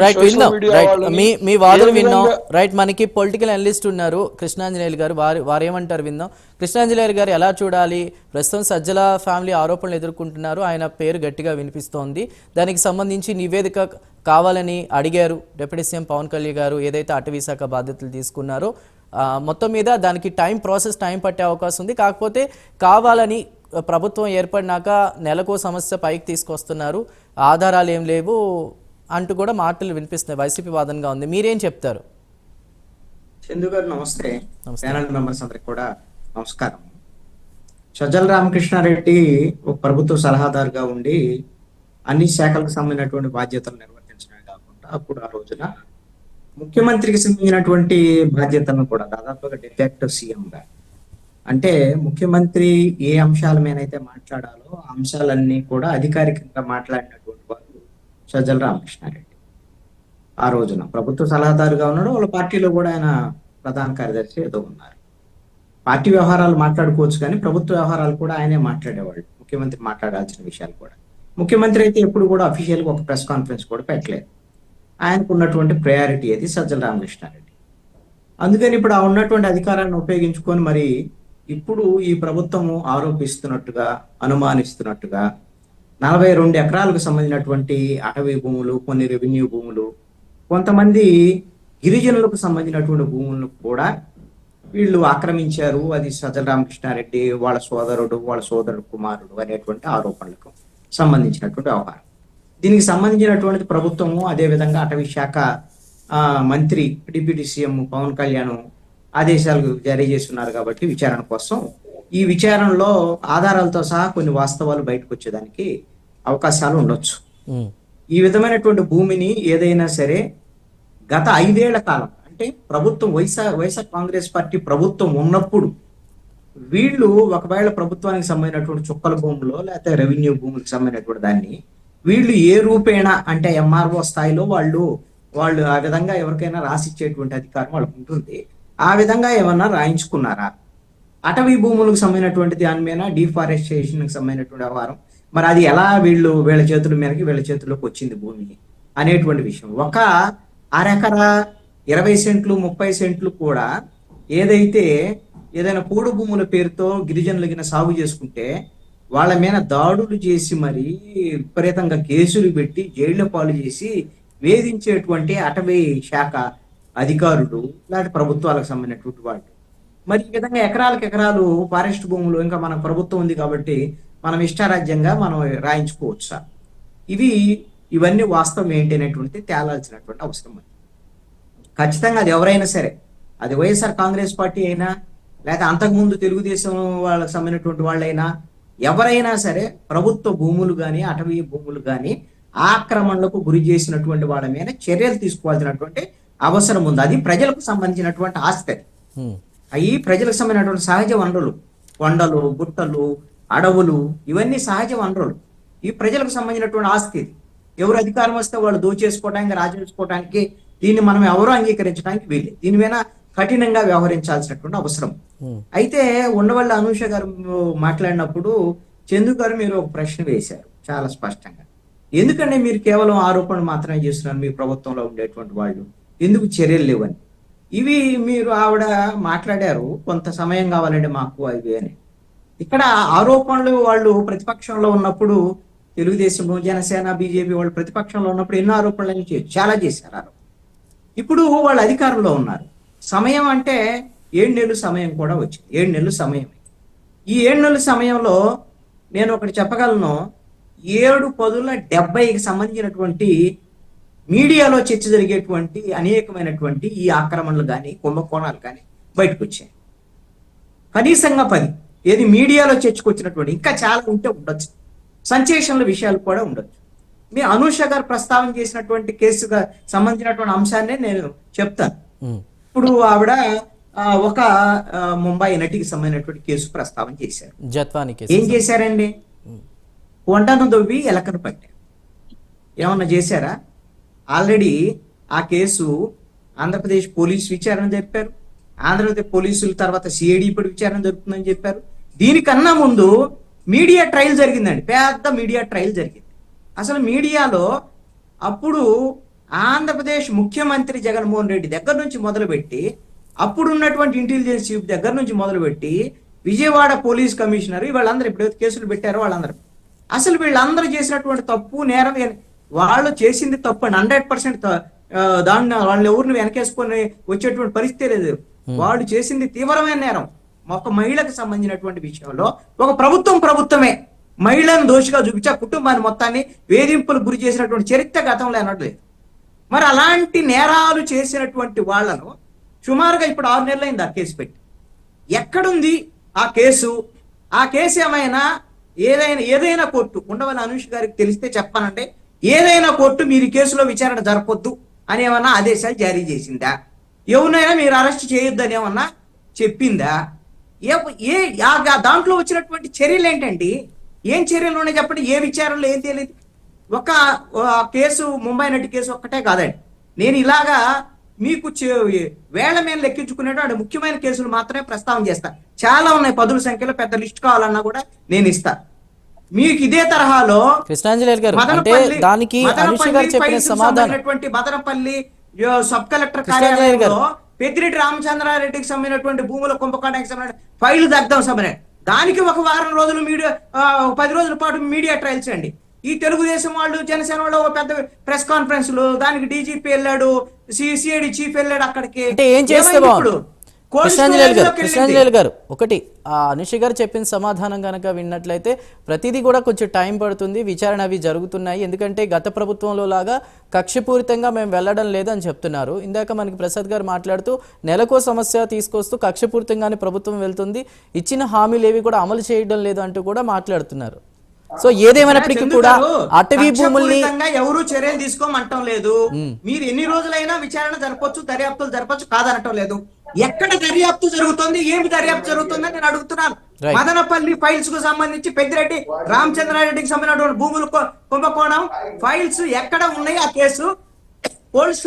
Right విందాం. Right మీ వాదన విన్నాం. విధంగా రైట్ మనకి పొలిటికల్ అనలిస్ట్ ఉన్నారు కృష్ణాంజనేయులు గారు, వారు ఏమంటారు విందాం. కృష్ణాంజనేయులు గారు ఎలా చూడాలి? ప్రస్తుతం సజ్జల ఫ్యామిలీ ఆరోపణలు ఎదుర్కొంటున్నారు, ఆయన పేరు గట్టిగా వినిపిస్తోంది. దానికి సంబంధించి నివేదిక కావాలని అడిగారు డిప్యూటీ సీఎం పవన్ కళ్యాణ్ గారు, ఏదైతే అటవీ శాఖ బాధ్యతలు తీసుకున్నారో. మొత్తం మీద దానికి టైం పట్టే అవకాశం ఉంది. కాకపోతే కావాలని ప్రభుత్వం ఏర్పడినాక నెలకో సమస్య పైకి తీసుకొస్తున్నారు, ఆధారాలు ఏం లేవు అంటూ కూడా మాటలు వినిపిస్తున్నాయి. వైసీపీ వాదనగా ఉంది. మీరేం చెప్తారు? చందు గారు నమస్తే. ప్యానల్ మెంబర్స్ అందరికి కూడా నమస్కారం. సజ్జల రామకృష్ణారెడ్డి ఒక ప్రభుత్వ సలహాదారుగా ఉండి అన్ని శాఖలకు సంబంధించినటువంటి బాధ్యతలు నిర్వర్తించడమే కాకుండా అప్పుడు ఆ రోజున ముఖ్యమంత్రికి సంబంధించినటువంటి బాధ్యతలను కూడా దాదాపుగా డిఫాక్టో సీఎంగా, అంటే ముఖ్యమంత్రి ఏ అంశాల మీదైతే మాట్లాడాలో ఆ అంశాలన్నీ కూడా అధికారికంగా మాట్లాడినటువంటి వారు సజ్జల రామకృష్ణారెడ్డి. ఆ రోజున ప్రభుత్వ సలహాదారుగా ఉన్నాడు, వాళ్ళ పార్టీలో కూడా ఆయన ప్రధాన కార్యదర్శి ఏదో ఉన్నారు. పార్టీ వ్యవహారాలు మాట్లాడుకోవచ్చు కానీ ప్రభుత్వ వ్యవహారాలు కూడా ఆయనే మాట్లాడేవాళ్ళు, ముఖ్యమంత్రి మాట్లాడాల్సిన విషయాలు కూడా. ముఖ్యమంత్రి అయితే ఎప్పుడు కూడా అఫీషియల్గా ఒక ప్రెస్ కాన్ఫరెన్స్ కూడా పెట్టలేదు. ఆయనకు ఉన్నటువంటి ప్రయారిటీ అది సజ్జల రామకృష్ణారెడ్డి. అందుకని ఇప్పుడు ఆ ఉన్నటువంటి అధికారాన్ని ఉపయోగించుకొని మరి ఇప్పుడు ఈ ప్రభుత్వము ఆరోపిస్తున్నట్టుగా, అనుమానిస్తున్నట్టుగా 42 ఎకరాలకు సంబంధించినటువంటి అటవీ భూములు, కొన్ని రెవెన్యూ భూములు, కొంతమంది గిరిజనులకు సంబంధించినటువంటి భూములను కూడా వీళ్ళు ఆక్రమించారు, అది సజ్జల రామకృష్ణారెడ్డి వాళ్ళ సోదరుడు, వాళ్ళ సోదరుడు కుమారుడు అనేటువంటి ఆరోపణలకు సంబంధించినటువంటి వ్యవహారం. దీనికి సంబంధించినటువంటి ప్రభుత్వము, అదేవిధంగా అటవీ శాఖ మంత్రి డిప్యూటీ సీఎం పవన్ కళ్యాణ్ ఆదేశాలు జారీ చేస్తున్నారు. కాబట్టి విచారణ కోసం ఈ విచారణలో ఆధారాలతో సహా కొన్ని వాస్తవాలు బయటకు వచ్చేదానికి అవకాశాలు ఉండొచ్చు. ఈ విధమైనటువంటి భూమిని ఏదైనా సరే గత 5 ఏళ్ల కాలం, అంటే ప్రభుత్వం వైఎస్ఆర్ కాంగ్రెస్ పార్టీ ప్రభుత్వం ఉన్నప్పుడు వీళ్ళు ఒకవేళ ప్రభుత్వానికి సంబంధించినటువంటి చుక్కల భూములో లేకపోతే రెవెన్యూ భూములకు సంబంధించినటువంటి దాన్ని వీళ్ళు ఏ రూపేణా, అంటే ఎంఆర్ఓ స్థాయిలో వాళ్ళు ఆ విధంగా ఎవరికైనా రాసిచ్చేటువంటి అధికారం వాళ్ళకు ఉంటుంది. ఆ విధంగా ఏమన్నా రాయించుకున్నారా? అటవీ భూములకు సంబంధించినటువంటి దాని మీద డిఫారెస్టేషన్కి సంబంధించినటువంటి వ్యవహారం, మరి అది ఎలా వీళ్ళ చేతుల మీదకి వీళ్ళ చేతుల్లోకి వచ్చింది భూమి అనేటువంటి విషయం. ఒక అరెకరా 20 సెంట్లు 30 సెంట్లు కూడా ఏదైనా పోడు భూముల పేరుతో గిరిజనులకి సాగు చేసుకుంటే వాళ్ళ మీద దాడులు చేసి మరి విపరీతంగా కేసులు పెట్టి జైళ్ల పాలు చేసి వేధించేటువంటి అటవీ శాఖ అధికారులు లేకపోతే ప్రభుత్వాలకు సంబంధించినటువంటి వాళ్ళు మరి ఈ విధంగా ఎకరాలకు ఎకరాలు ఫారెస్ట్ భూములు ఇంకా మన ప్రభుత్వం ఉంది కాబట్టి మనం ఇష్టారాజ్యంగా మనం రాయించుకోవచ్చు. ఇవన్నీ వాస్తవం ఏంటి అనేటువంటిది తేలాల్సినటువంటి అవసరం ఉంది. ఖచ్చితంగా అది ఎవరైనా సరే, అది వైఎస్ఆర్ కాంగ్రెస్ పార్టీ అయినా లేకపోతే అంతకుముందు తెలుగుదేశం వాళ్ళకి సంబంధించినటువంటి వాళ్ళైనా ఎవరైనా సరే ప్రభుత్వ భూములు కానీ అటవీ భూములు కానీ ఆక్రమణలకు గురి చేసినటువంటి వాళ్ళ మీద చర్యలు తీసుకోవాల్సినటువంటి అవసరం ఉంది. అది ప్రజలకు సంబంధించినటువంటి ఆస్తి. అవి ప్రజలకు సంబంధించినటువంటి సహజ వనరులు, కొండలు, గుట్టలు, అడవులు, ఇవన్నీ సహజ వనరులు. ఈ ప్రజలకు సంబంధించినటువంటి ఆస్తి. ఎవరు అధికారం వస్తే వాళ్ళు దోచేసుకోవడానికి, రాజేసుకోవడానికి దీన్ని మనం ఎవరూ అంగీకరించడానికి వీలు. దీని మీద కఠినంగా వ్యవహరించాల్సినటువంటి అవసరం. అయితే ఉండవల్లి అనూష గారు మాట్లాడినప్పుడు చందు గారు మీరు ఒక ప్రశ్న వేశారు చాలా స్పష్టంగా. ఎందుకంటే మీరు కేవలం ఆరోపణలు మాత్రమే చేస్తున్నారు, మీ ప్రభుత్వంలో ఉండేటువంటి వాళ్ళు ఎందుకు చర్యలు లేవని. ఇవి మీరు ఆవిడ మాట్లాడారు, కొంత సమయం కావాలండి మాకు అవి అని. ఇక్కడ ఆరోపణలు వాళ్ళు ప్రతిపక్షంలో ఉన్నప్పుడు తెలుగుదేశం, జనసేన, బీజేపీ వాళ్ళు ప్రతిపక్షంలో ఉన్నప్పుడు ఎన్నో ఆరోపణలు చాలా చేశారు. ఇప్పుడు వాళ్ళు అధికారంలో ఉన్నారు. సమయం అంటే 7 నెలలు సమయం కూడా వచ్చింది. 7 నెలలు సమయం. ఈ 7 నెలల సమయంలో నేను ఒకటి చెప్పగలను, 7/10/70కి సంబంధించినటువంటి మీడియాలో చర్చ జరిగేటువంటి అనేకమైనటువంటి ఈ ఆక్రమణలు కానీ కుంభకోణాలు కానీ బయటకు వచ్చాయి. కనీసంగా 10 ఏది మీడియాలో చర్చకొచ్చినటువంటి, ఇంకా చాలా ఉంటే ఉండొచ్చు, సంచేషన్ల విషయాలు కూడా ఉండొచ్చు. మీ అనూష గారు ప్రస్తావన చేసినటువంటి కేసుగా సంబంధించినటువంటి అంశాన్ని నేను చెప్తాను. ఇప్పుడు ఆవిడ ఒక ముంబై నటికి సంబంధించినటువంటి కేసు ప్రస్తావన చేశారు. ఏం చేశారండి? కొండను దొవ్వి ఎలకను పట్టారు. ఏమన్నా చేశారా? ఆల్రెడీ ఆ కేసు ఆంధ్రప్రదేశ్ పోలీసు విచారణ జరిపారు. ఆంధ్రప్రదేశ్ పోలీసుల తర్వాత సిఐడి ఇప్పుడు విచారణ జరుగుతుందని చెప్పారు. దీనికన్నా ముందు మీడియా ట్రయల్ జరిగిందండి, పెద్ద మీడియా ట్రయల్ జరిగింది. అసలు మీడియాలో అప్పుడు ఆంధ్రప్రదేశ్ ముఖ్యమంత్రి జగన్మోహన్ రెడ్డి దగ్గర నుంచి మొదలుపెట్టి అప్పుడు ఉన్నటువంటి ఇంటెలిజెన్స్ చీఫ్ దగ్గర నుంచి మొదలుపెట్టి విజయవాడ పోలీస్ కమిషనర్ వీళ్ళందరూ ఎప్పుడైతే కేసులు పెట్టారో వాళ్ళందరూ అసలు వీళ్ళందరూ చేసినటువంటి తప్పు నేరం వాళ్ళు చేసింది తప్పు అని 100% దాన్ని వాళ్ళని ఎవరిని వెనకేసుకొని వచ్చేటువంటి పరిస్థితి లేదు. వాళ్ళు చేసింది తీవ్రమైన నేరం. ఒక మహిళకు సంబంధించినటువంటి విషయంలో ఒక ప్రభుత్వమే మహిళను దోషిగా చూపించి ఆ కుటుంబాన్ని మొత్తాన్ని వేధింపులకు గురి చేసినటువంటి చరిత్ర గతంలో అనట్లేదు. మరి అలాంటి నేరాలు చేసినటువంటి వాళ్ళను సుమారుగా ఇప్పుడు 6 నెలలైంది ఆ కేసు పెట్టి. ఎక్కడుంది ఆ కేసు? ఆ కేసు ఏమైనా ఏదైనా కోర్టు ఉండవల్లి అనూష్ గారికి తెలిస్తే చెప్పానంటే ఏదైనా కోర్టు మీరు ఈ కేసులో విచారణ జరపొద్దు అని ఏమన్నా ఆదేశాలు జారీ చేసిందా? ఎవరినైనా మీరు అరెస్ట్ చేయొద్దని ఏమన్నా చెప్పిందా? దాంట్లో వచ్చినటువంటి చర్యలు ఏంటండి? ఏం చర్యలు ఉన్నాయి చెప్పండి. ఏ విచారణలో ఏం తెలియదు. ఒక కేసు ముంబై నటి కేసు ఒక్కటే కాదండి. నేను ఇలాగా మీకు వేళ్ల మీద లెక్కించుకునేటువంటి ముఖ్యమైన కేసులు మాత్రమే ప్రస్తావన చేస్తా. చాలా ఉన్నాయి, పదుల సంఖ్యలో. పెద్ద లిస్ట్ కావాలన్నా కూడా నేను ఇస్తా మీకు. ఇదే తరహాలో కృష్ణాంజలి గారు అంటే దానికి అనుష గారు చెప్పిన సమాధానం మదనపల్లి సబ్ కలెక్టర్ కార్యాలయంలో పెద్దిరెడ్డి రామచంద్రారెడ్డికి సంబంధించినటువంటి భూముల కుంభకోణానికి సంబంధించిన ఫైల్ దగ్ధం సమయం. దానికి ఒక వారం రోజులు 10 రోజుల పాటు మీడియా ట్రయల్స్ అండి. ఈ తెలుగుదేశం వాళ్ళు జనసేన వాళ్ళు పెద్ద ప్రెస్ కాన్ఫరెన్స్లు, దానికి డీజీపీ వెళ్ళాడు, సిఐడి చీఫ్ వెళ్ళాడు అక్కడికి. అంటే ఏం చేస్తే బాగుండు? కృష్ణాంజలి గారు ఒకటి అనుష గారు చెప్పిన సమాధానం కనుక విన్నట్లయితే ప్రతిదీ కూడా కొంచెం టైం పడుతుంది, విచారణ అవి జరుగుతున్నాయి. ఎందుకంటే గత ప్రభుత్వంలో లాగా కక్షపూరితంగా మేము వెళ్ళడం లేదని చెప్తున్నారు. ఇందాక మనకి ప్రసాద్ గారు మాట్లాడుతూ నెలకో సమస్య తీసుకొస్తూ కక్షపూరితంగానే ప్రభుత్వం వెళ్తుంది, ఇచ్చిన హామీలు ఏవి కూడా అమలు చేయడం లేదు అంటూ కూడా మాట్లాడుతున్నారు. సో ఏదేమైనప్పటికీ కూడా అటవీ భూముల్ని ఎవరు చర్యలు తీసుకోమంటం లేదు. మీరు ఎన్ని రోజులైనా విచారణ జరపొచ్చు, దర్యాప్తులు జరపొచ్చు, కాదనటం లేదు. ఎక్కడ దర్యాప్తు జరుగుతుంది, ఏమి దర్యాప్తు జరుగుతుందని నేను అడుగుతున్నాను. మదనపల్లి ఫైల్స్ కు సంబంధించి పెద్దిరెడ్డి రామచంద్రారెడ్డికి సంబంధించిన భూములు కుంభకోణం ఫైల్స్ ఎక్కడ ఉన్నాయి? ఆ కేసు పోలీస్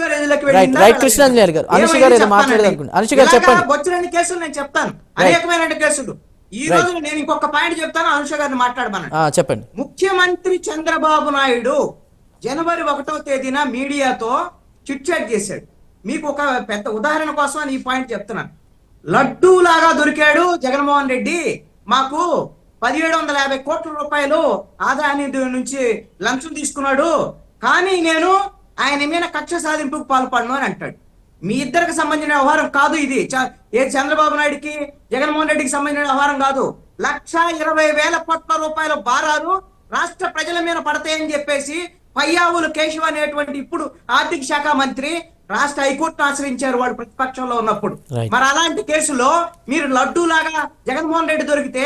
కృష్ణాంజలి గారు అనుష గారు ఏదో మాట్లాడదనుకుంటున్నారు. అనుష గారు చెప్పండి. వచ్చిన కేసులు నేను చెప్తాను, అనేకమైన కేసులు. ఈ రోజు నేను ఇంకొక పాయింట్ చెప్తాను, అనుష గారిని మాట్లాడమని చెప్పండి. ముఖ్యమంత్రి చంద్రబాబు నాయుడు జనవరి 1వ తేదీన మీడియాతో చిట్ చాట్ చేశాడు. మీకు ఒక పెద్ద ఉదాహరణ కోసం ఈ పాయింట్ చెప్తున్నాను. లడ్డూ లాగా దొరికాడు జగన్మోహన్ రెడ్డి, మాకు 1750 కోట్ల రూపాయలు ఆదాయాన్ని నుంచి లంచం తీసుకున్నాడు, కానీ నేను ఆయన మీద కక్ష సాధింపుకు పాల్పడను అని అంటాడు. మీ ఇద్దరికి సంబంధించిన వ్యవహారం కాదు ఇది. చంద్రబాబు నాయుడికి జగన్మోహన్ రెడ్డికి సంబంధించిన వ్యవహారం కాదు. 1,20,000 కోట్ల రూపాయల భారాలు రాష్ట్ర ప్రజల మీద పడతాయని చెప్పేసి పయ్యావులు కేశవ్ అనేటువంటి ఇప్పుడు ఆర్థిక శాఖ మంత్రి రాష్ట్ర హైకోర్టును ఆశ్రయించారు వాళ్ళు ప్రతిపక్షంలో ఉన్నప్పుడు. మరి అలాంటి కేసులో మీరు లడ్డూ లాగా జగన్మోహన్ రెడ్డి దొరికితే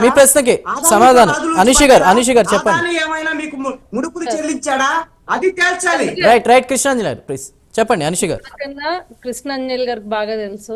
మీ ప్రశ్నకి సమాధానం అనుష గారు చెప్పండి. ఏమైనా మీకు ముడుపులు చెల్లించాడా అది తేల్చాలి. రైట్ కృష్ణాంజలి గారు ప్లీజ్ చెప్పండి. అనుష గారు కృష్ణాంజలి గారికి బాగా తెలుసు.